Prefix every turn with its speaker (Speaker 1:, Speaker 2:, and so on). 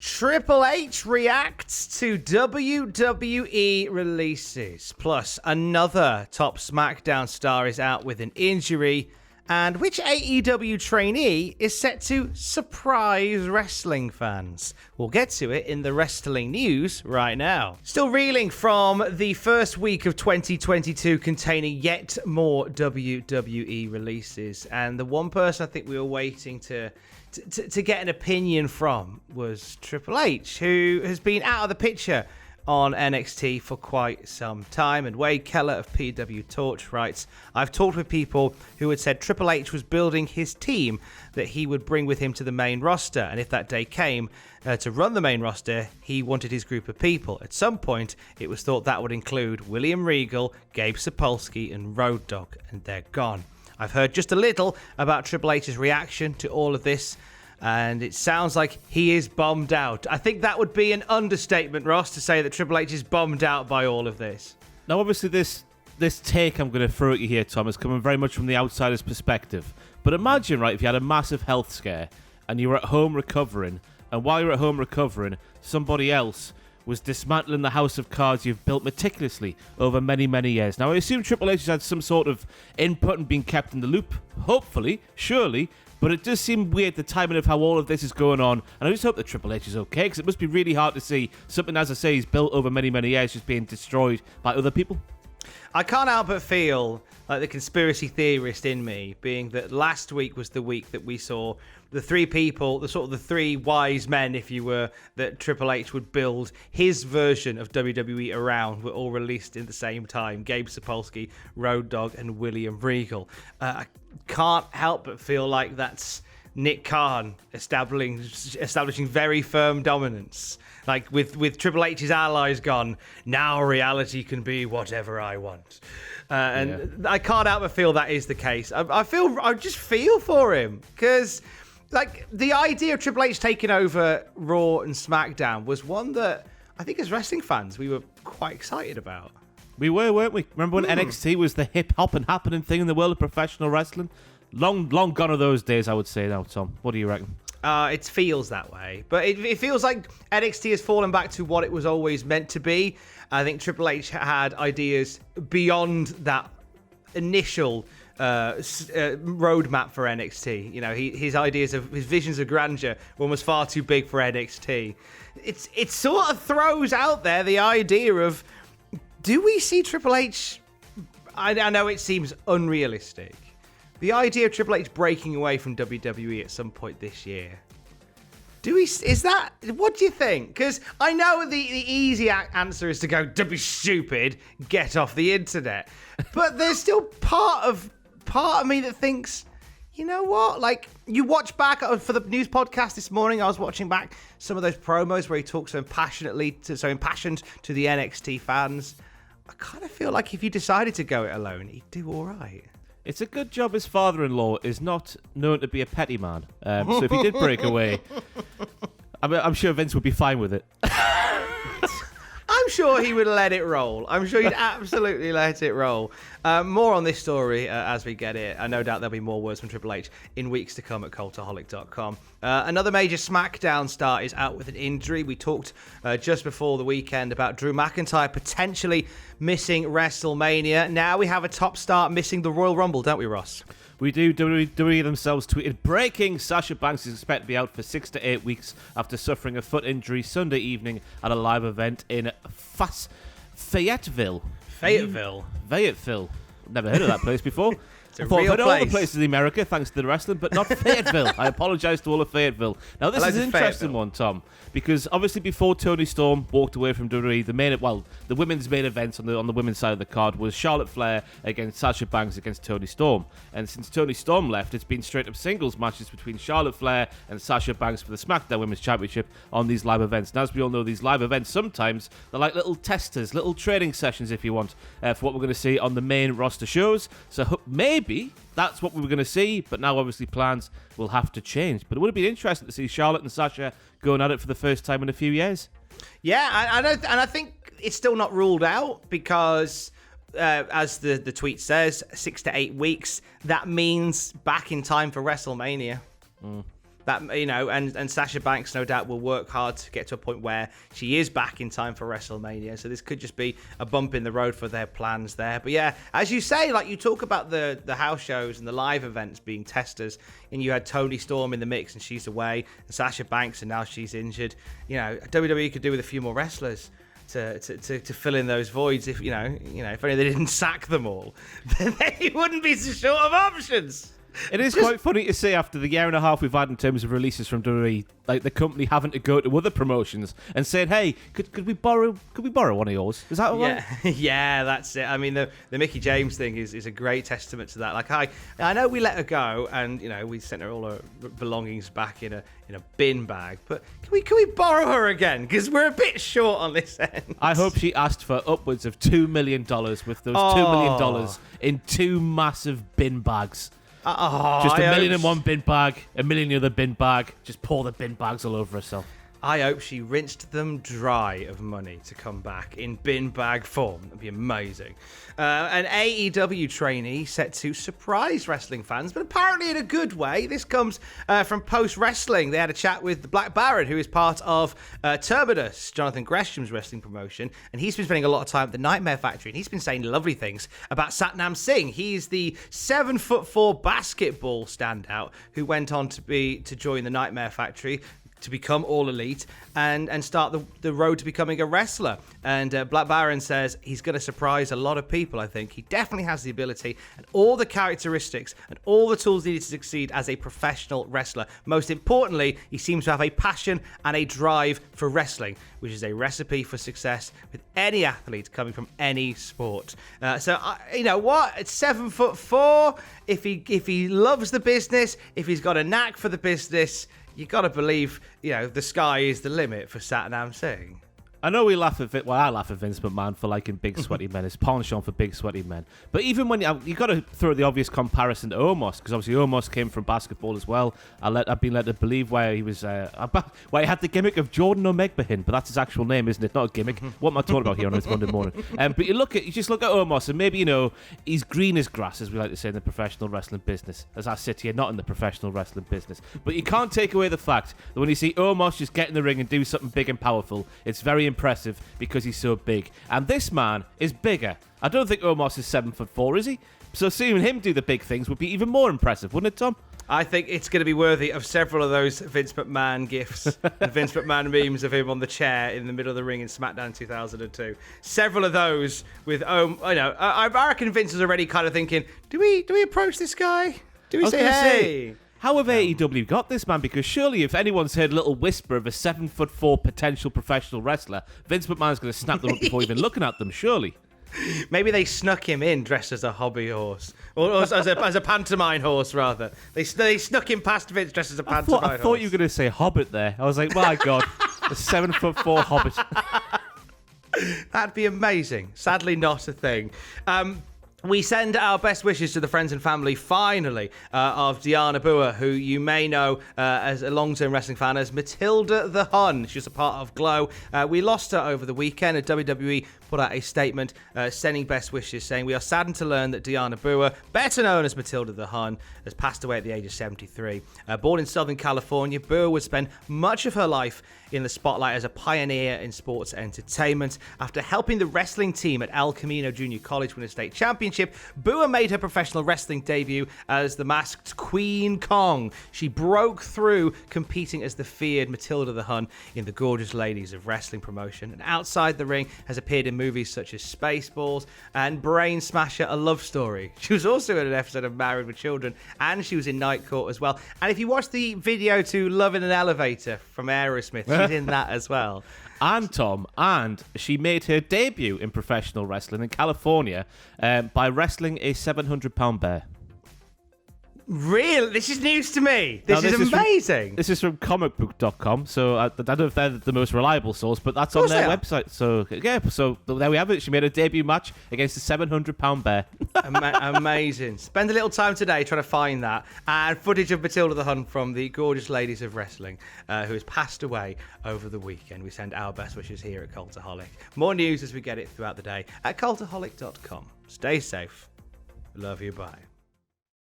Speaker 1: Triple H reacts to WWE releases. Plus, another top SmackDown star is out with an injury. And which AEW trainee is set to surprise wrestling fans? We'll get to it in the wrestling news right now. Still reeling from the first week of 2022 containing yet more WWE releases. And the one person I think we were waiting to get an opinion from was Triple H, who has been out of the picture on NXT for quite some time. And Wade Keller of PW Torch writes, I've talked with people who had said Triple H was building his team that he would bring with him to the main roster. And if that day came to run the main roster, he wanted his group of people. At some point, it was thought that would include William Regal, Gabe Sapolsky, and Road Dogg, and they're gone. I've heard just a little about Triple H's reaction to all of this, and it sounds like he is bummed out. I think that would be an understatement, Ross, to say that Triple H is bummed out by all of this.
Speaker 2: Now, obviously, this take I'm going to throw at you here, Tom, is coming very much from the outsider's perspective. But imagine, right, if you had a massive health scare and you were at home recovering, and while you're at home recovering, somebody else was dismantling the house of cards you've built meticulously over many, many years. Now, I assume Triple H has had some sort of input and been kept in the loop, hopefully, surely, but it does seem weird, the timing of how all of this is going on, and I just hope that Triple H is okay, because it must be really hard to see something, as I say, he's built over many, many years just being destroyed by other people.
Speaker 1: I can't help but feel like the conspiracy theorist in me, being that last week was the week that we saw the three people, the three wise men, if you were, that Triple H would build his version of WWE around, were all released in the same time. Gabe Sapolsky, Road Dogg, and William Regal. I can't help but feel like that's Nick Khan establishing very firm dominance. Like with Triple H's allies gone, now reality can be whatever I want. I can't help but feel that is the case. I just feel for him, because like the idea of Triple H taking over Raw and SmackDown was one that I think as wrestling fans we were quite excited about.
Speaker 2: We were, weren't we? Remember when NXT was the hip hop and happening thing in the world of professional wrestling? Long gone are those days, I would say now, Tom. What do you reckon?
Speaker 1: It feels that way, but it feels like NXT has fallen back to what it was always meant to be. I think Triple H had ideas beyond that initial roadmap for NXT. You know, his ideas of his visions of grandeur were almost far too big for NXT. It sort of throws out there the idea of, do we see Triple H? I know it seems unrealistic. The idea of Triple H breaking away from WWE at some point this year. What do you think? Because I know the easy answer is to go, don't be stupid, get off the internet. But there's still part of me that thinks, you know what? Like, you watch back for the news podcast this morning, I was watching back some of those promos where he talks so impassioned to the NXT fans. I kind of feel like if you decided to go it alone, he'd do all right.
Speaker 2: It's a good job his father-in-law is not known to be a petty man. So if he did break away, I'm sure Vince would be fine with it.
Speaker 1: I'm sure he would let it roll. I'm sure he'd absolutely let it roll. More on this story as we get it. No doubt there'll be more words from Triple H in weeks to come at Cultaholic.com. Another major SmackDown star is out with an injury. We talked just before the weekend about Drew McIntyre potentially missing WrestleMania. Now we have a top star missing the Royal Rumble, don't we, Ross?
Speaker 2: We do. WWE themselves tweeted, breaking, Sasha Banks is expected to be out for 6 to 8 weeks after suffering a foot injury Sunday evening at a live event in Fayetteville. Never heard of that place before. I thought I've heard all the places in America, thanks to the wrestling, but not Fayetteville. I apologise to all of Fayetteville. Now, this is an interesting one, Tom, because obviously before Toni Storm walked away from WWE, the women's main event on the women's side of the card was Charlotte Flair against Sasha Banks against Toni Storm. And since Toni Storm left, it's been straight-up singles matches between Charlotte Flair and Sasha Banks for the SmackDown Women's Championship on these live events. And as we all know, these live events, sometimes they're like little testers, little training sessions, if you want, for what we're going to see on the main roster shows. So maybe that's what we were going to see, but now obviously plans will have to change. But it would have been interesting to see Charlotte and Sasha going at it for the first time in a few years. Yeah,
Speaker 1: I think it's still not ruled out because, as the tweet says, 6 to 8 weeks. That means back in time for WrestleMania. that, you know, and Sasha Banks no doubt will work hard to get to a point where she is back in time for WrestleMania. So this could just be a bump in the road for their plans there. But yeah, as you say, like you talk about the house shows and the live events being testers, and you had Toni Storm in the mix and she's away, and Sasha Banks and now she's injured. You know, WWE could do with a few more wrestlers to fill in those voids. If you know, if only they didn't sack them all, then they wouldn't be so short of options.
Speaker 2: It is quite funny to see after the year and a half we've had in terms of releases from WWE, like the company having to go to other promotions and saying, "Hey, could we borrow one of yours?" Is that all right?
Speaker 1: Yeah, that's it. I mean, the Mickie James thing is a great testament to that. Like, I know we let her go, and you know we sent her all her belongings back in a bin bag, but can we borrow her again? Because we're a bit short on this end.
Speaker 2: I hope she asked for upwards of $2 million with those $2 million in 2 massive bin bags. Just $1 million in one bin bag, $1 million in the other bin bag. Just pour the bin bags all over herself.
Speaker 1: I hope she rinsed them dry of money to come back in bin bag form. That'd be amazing. An AEW trainee set to surprise wrestling fans, but apparently in a good way. This comes from Post Wrestling. They had a chat with the Black Baron, who is part of Terminus, Jonathan Gresham's wrestling promotion, and he's been spending a lot of time at the Nightmare Factory, and he's been saying lovely things about Satnam Singh. He's the 7'4" basketball standout who went on to join the Nightmare Factory, to become All Elite and start the road to becoming a wrestler. And Black Baron says he's going to surprise a lot of people, I think. He definitely has the ability and all the characteristics and all the tools needed to succeed as a professional wrestler. Most importantly, he seems to have a passion and a drive for wrestling, which is a recipe for success with any athlete coming from any sport. You know what? It's 7'4". If he loves the business, if he's got a knack for the business, you got to believe, the sky is the limit for Satnam Singh.
Speaker 2: I know we laugh at I laugh at Vince McMahon for liking big sweaty men. It's penchant for big sweaty men. But even when you got to throw the obvious comparison to Omos, because obviously Omos came from basketball as well. I've been led to believe where he was, where he had the gimmick of Jordan Omegbahin, but that's his actual name, isn't it? Not a gimmick. What am I talking about here on this Monday morning? But you just look at Omos, and maybe he's green as grass, as we like to say in the professional wrestling business. As I sit here, not in the professional wrestling business, but you can't take away the fact that when you see Omos just get in the ring and do something big and powerful, it's very impressive because he's so big. And this man is bigger. I don't think Omos is 7'4", is he? So seeing him do the big things would be even more impressive, wouldn't it, Tom?
Speaker 1: I think it's going to be worthy of several of those Vince McMahon gifs and Vince McMahon memes of him on the chair in the middle of the ring in SmackDown 2002. Several of those with, I reckon Vince is already kind of thinking, do we approach this guy? Do we say, hey?
Speaker 2: How have AEW got this, man? Because surely if anyone's heard a little whisper of a 7'4" potential professional wrestler, Vince McMahon's going to snap them up before even looking at them, surely.
Speaker 1: Maybe they snuck him in dressed as a hobby horse. Or as a pantomime horse, rather. They snuck him past Vince dressed as a pantomime horse.
Speaker 2: I thought you were going to say Hobbit there. I was like, my God, a 7'4" Hobbit.
Speaker 1: That'd be amazing. Sadly, not a thing. We send our best wishes to the friends and family, finally, of Deanna Bua, who you may know as a long-term wrestling fan as Matilda the Hun. She was a part of Glow. We lost her over the weekend, and WWE put out a statement sending best wishes, saying, "We are saddened to learn that Deanna Bua, better known as Matilda the Hun, has passed away at the age of 73. Born in Southern California, Bua would spend much of her life in the spotlight as a pioneer in sports entertainment. After helping the wrestling team at El Camino Junior College win a state championship, Bua made her professional wrestling debut as the masked Queen Kong. She broke through competing as the feared Matilda the Hun in the Gorgeous Ladies of Wrestling promotion, and outside the ring has appeared in movies such as Spaceballs and Brain Smasher: A Love Story. She was also in an episode of Married with Children, and she was in Night Court as well. And if you watch the video to Love in an Elevator from Aerosmith, she's in that as well.
Speaker 2: And Tom, she made her debut in professional wrestling in California by wrestling a 700-pound bear.
Speaker 1: Really? This is news to me. This is amazing.
Speaker 2: This is from comicbook.com, so I don't know if they're the most reliable source, but that's on their website. So, yeah, so there we have it. She made a debut match against a 700-pound bear.
Speaker 1: Amazing. Spend a little time today trying to find that. And footage of Matilda the Hun from the Gorgeous Ladies of Wrestling, who has passed away over the weekend. We send our best wishes here at Cultaholic. More news as we get it throughout the day at cultaholic.com. Stay safe. Love you. Bye.